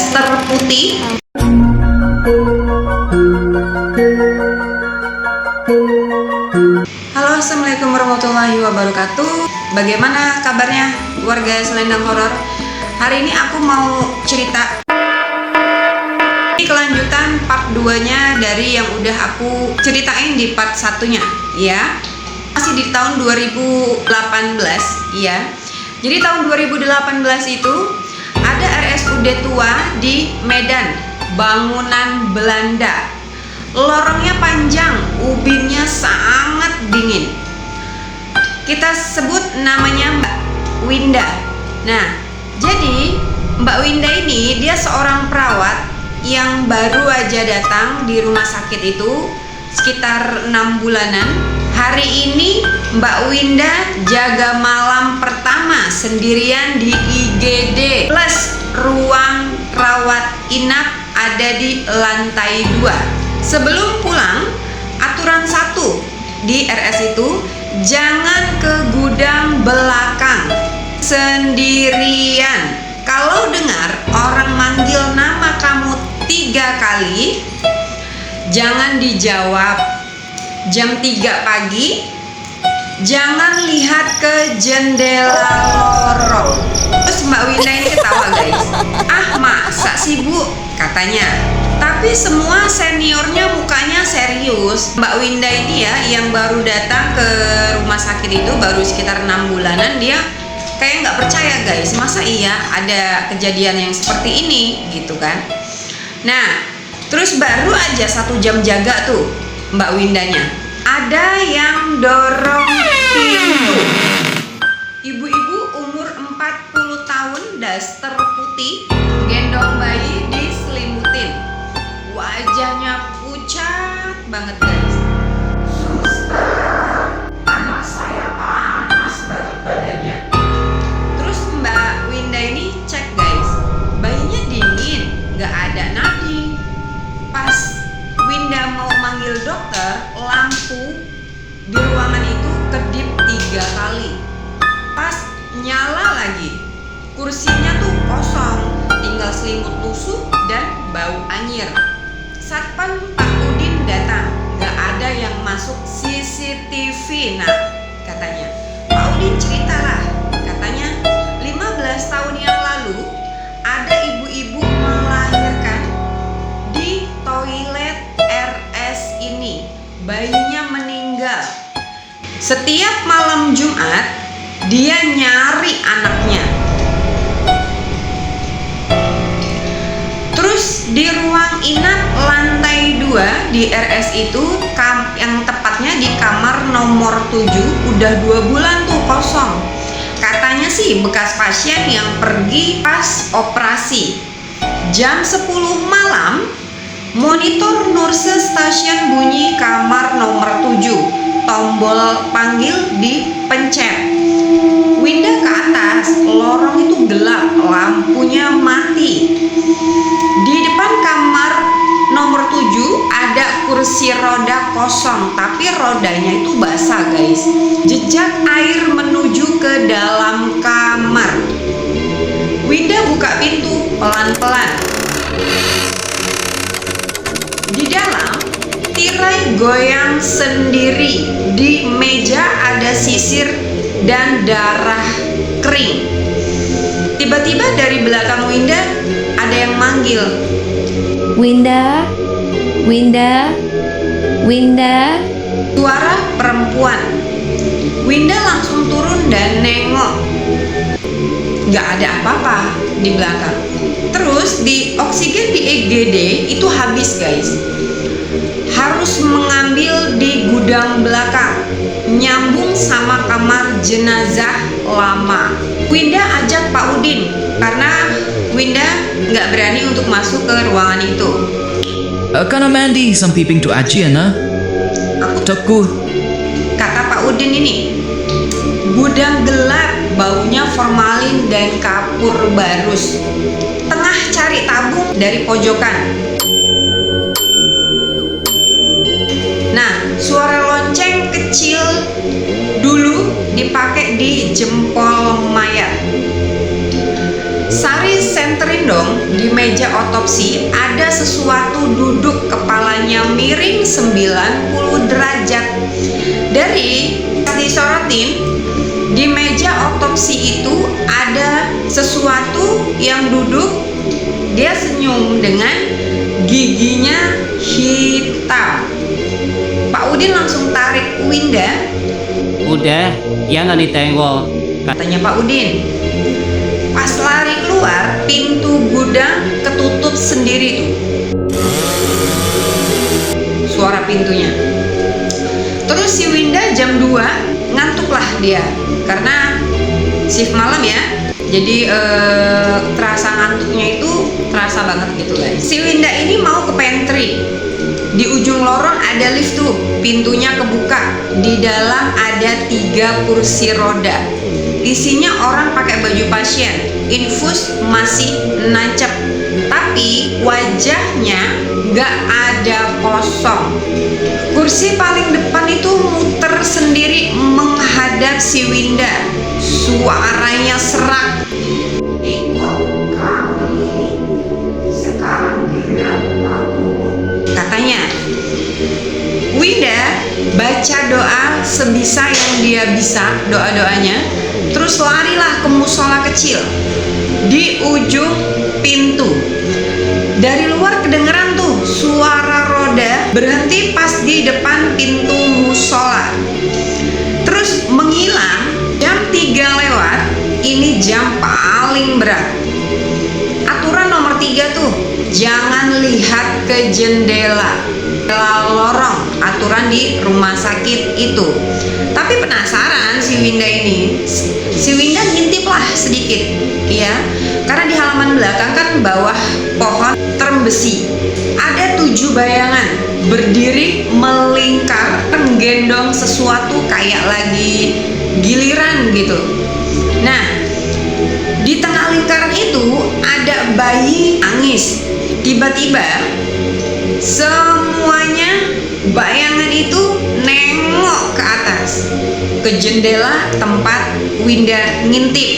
daster putih. Halo, assalamualaikum warahmatullahi wabarakatuh. Bagaimana kabarnya warga Selendang Horor? Hari ini aku mau cerita kelanjutan part 2-nya dari yang udah aku ceritain di part 1-nya ya. Masih di tahun 2018 ya. Jadi tahun 2018 itu ada RSUD tua di Medan, bangunan Belanda. Lorongnya panjang, ubinnya sangat dingin. Kita sebut namanya Mbak Winda. Nah, jadi Mbak Winda ini dia seorang perawat yang baru aja datang di rumah sakit itu sekitar 6 bulanan. Hari ini Mbak Winda jaga malam pertama sendirian di IGD plus ruang rawat inap ada di lantai 2. Sebelum pulang, aturan 1 di RS itu jangan ke gudang belakang sendirian. Kalau dengar orang manggil nama kamu 3 kali, jangan dijawab. Jam 3 pagi, jangan lihat ke jendela lorong. Terus Mbak Winda ini ketawa guys. Ah, masa sih Bu? Katanya. Tapi semua seniornya mukanya serius. Mbak Winda ini ya, yang baru datang ke rumah sakit itu baru sekitar 6 bulanan, dia kayak nggak percaya guys, masa iya ada kejadian yang seperti ini gitu kan. Nah, terus baru aja 1 jam jaga tuh Mbak Windanya, ada yang dorong pintu. Ibu-ibu umur 40 tahun, daster putih, gendong bayi diselimutin. Wajahnya pucat banget guys. Saya panas badannya. Terus Mbak Winda ini cek guys, bayinya dingin, gak ada nadi. Pas Winda mau manggil dokter, lampu di ruangan itu kedip 3 kali. Pas nyala lagi, kursinya tuh kosong, tinggal selimut tusuk dan bau anyir. Satpam Pak Udin datang, gak ada yang masuk CCTV. Nah, katanya Pak Udin ceritalah, katanya 15 tahun yang lalu ada ibu-ibu melahirkan di toilet RS ini, bayinya meninggal. Setiap malam Jumat dia nyari anaknya. Terus di ruang inap lantai 2 di RS itu, yang tepatnya di kamar nomor 7, udah 2 bulan tuh kosong. Katanya sih bekas pasien yang pergi pas operasi. Jam 10 malam, monitor nurse stasiun bunyi kamar nomor 7. Tombol panggil dipencet. Winda ke atas, lorong itu gelap, lampunya mati. Di depan kamar nomor 7 ada kursi roda kosong, tapi rodanya itu basah guys. Jejak air menuju ke dalam kamar. Winda buka pintu pelan-pelan. Di dalam, tirai goyang sendiri. Di meja ada sisir dan darah kering. Tiba-tiba dari belakang Winda ada yang manggil, Winda, Winda, Winda. Suara perempuan. Winda langsung turun dan nengok. Gak ada apa-apa di belakang. Terus di oksigen di EGD itu habis guys. Harus mengambil di gudang belakang, nyambung sama kamar jenazah lama. Winda ajak Pak Udin karena Winda nggak berani untuk masuk ke ruangan itu. Kan Mandy, isang piping to aji na? Takut. Kata Pak Udin ini, gudang gelap, baunya formalin dan kapur barus. Tengah cari tabung dari pojokan. Nah, suara lonceng kecil dulu dipakai di jempol mayat. Sari senterin dong, di meja otopsi ada sesuatu duduk, kepalanya miring 90 derajat. Dari disorotin, di meja otopsi itu ada sesuatu yang duduk, dia senyum dengan giginya hitam. Pak Udin langsung tarik Winda. Udah, jangan ditengok. Katanya Pak Udin. Pas lari keluar, pintu gudang ketutup sendiri tuh. Suara pintunya. Terus si Winda jam 2 ngantuklah dia karena shift malam ya. Jadi terasa ngantuknya itu terasa banget gitu guys. Si Winda ini mau ke pantry. Di ujung lorong ada lift tuh, pintunya kebuka. Di dalam ada 3 kursi roda. Isinya orang pakai baju pasien. Infus masih nancep, tapi wajahnya nggak ada kosong. Kursi paling depan itu muter sendiri menghadap si Winda. Suaranya serak. Katanya, Winda baca doa sebisa yang dia bisa, doa-doanya. Terus larilah ke musola kecil di ujung pintu. Dari luar kedengeran tuh suara roda berhenti pas di depan pintu musola. Terus menghilang. Jam 3 lewat, ini jam paling berat. Aturan nomor 3 tuh, jangan lihat ke jendela lorong, aturan di rumah sakit itu. Tapi penasaran si Winda ini, si Winda ngintip lah sedikit ya, karena di halaman belakang kan bawah pohon term besi ada 7 bayangan berdiri melingkar menggendong sesuatu kayak lagi giliran gitu. Nah, di tengah lingkaran itu ada bayi nangis. Tiba-tiba semuanya bayangan itu nengok ke atas, ke jendela tempat Winda ngintip.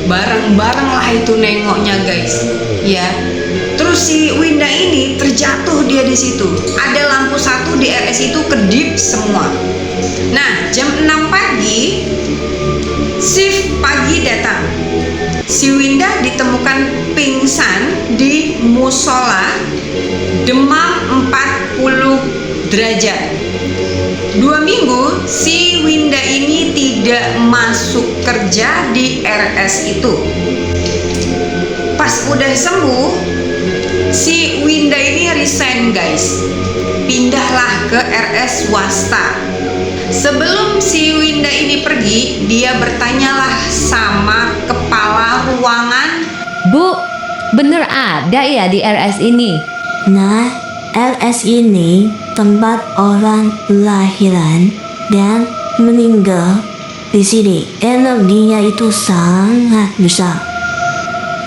Bareng-bareng lah itu nengoknya guys ya. Terus si Winda ini terjatuh dia di situ. Ada lampu satu di RS itu kedip semua. Nah, jam 6 pagi shift pagi datang. Si Winda ditemukan pingsan di musola, demam 40 derajat. 2 minggu si Winda ini tidak masuk kerja di RS itu. Pas udah sembuh, si Winda ini resign guys, pindahlah ke RS swasta. Sebelum si Winda ini pergi, dia bertanyalah sama kepala ruangan. Bu, bener ada ya di RS ini? Nah, RS ini tempat orang lahiran dan meninggal. Di sini energinya itu sangat besar.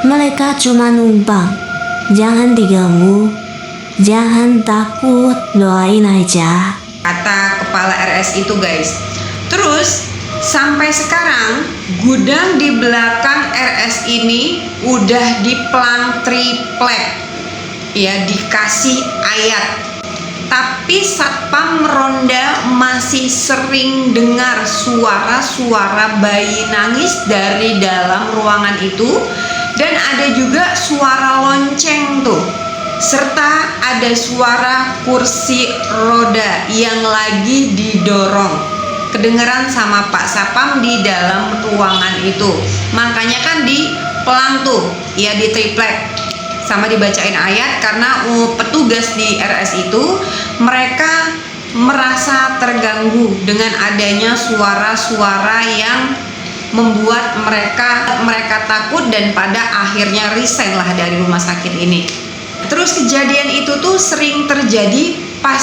Mereka cuma numpang. Jangan diganggu. Jangan takut, doain aja. Kata kepala RS itu guys. Terus sampai sekarang gudang di belakang RS ini udah diplang triplek ya, dikasih ayat. Tapi satpam ronda masih sering dengar suara-suara bayi nangis dari dalam ruangan itu. Dan ada juga suara lonceng tuh, serta ada suara kursi roda yang lagi didorong. Kedengeran sama Pak Sapam di dalam ruangan itu. Makanya kan di pelang tuh ya, di triplek sama dibacain ayat. Karena petugas di RS itu mereka merasa terganggu dengan adanya suara-suara yang membuat mereka takut dan pada akhirnya resign lah dari rumah sakit ini. Terus kejadian itu tuh sering terjadi pas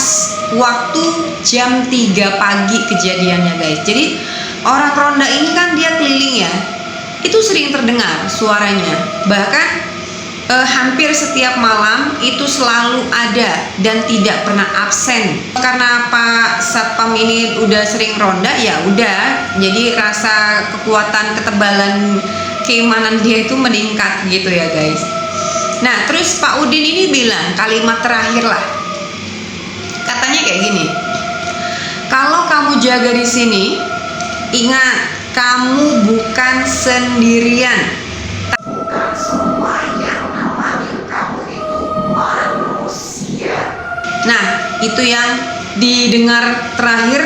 waktu jam 3 pagi kejadiannya guys. Jadi orang ronda ini kan dia keliling ya, itu sering terdengar suaranya. Bahkan hampir setiap malam itu selalu ada dan tidak pernah absen. Karena Pak Satpam ini udah sering ronda, ya udah, jadi rasa kekuatan ketebalan keimanan dia itu meningkat gitu ya guys. Nah terus Pak Udin ini bilang kalimat terakhir lah, katanya kayak gini, kalau kamu jaga di sini, ingat kamu bukan sendirian. Nah itu yang didengar terakhir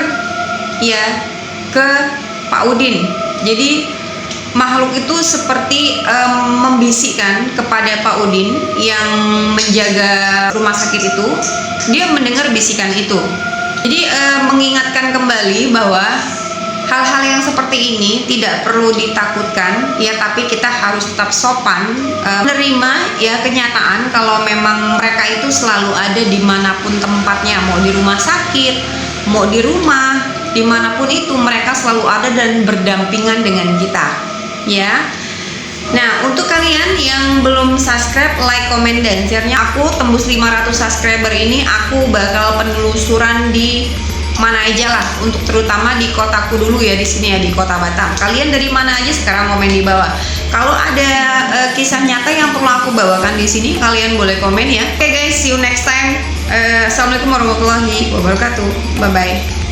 ya ke Pak Udin. Jadi makhluk itu seperti membisikkan kepada Pak Udin yang menjaga rumah sakit itu. Dia mendengar bisikan itu. Jadi mengingatkan kembali bahwa hal-hal yang seperti ini tidak perlu ditakutkan ya, tapi kita harus tetap sopan menerima ya kenyataan kalau memang mereka itu selalu ada dimanapun tempatnya, mau di rumah sakit, mau di rumah, dimanapun itu mereka selalu ada dan berdampingan dengan kita ya. Nah untuk kalian yang belum subscribe, like, komen, dan share-nya, aku tembus 500 subscriber ini aku bakal penelusuran di mana aja lah, untuk terutama di kotaku dulu ya, di sini ya, di kota Batam. Kalian dari mana aja sekarang komen di bawah. Kalau ada kisah nyata yang perlu aku bawakan di sini, kalian boleh komen ya. Oke guys, see you next time. Assalamualaikum warahmatullahi wabarakatuh. Bye bye.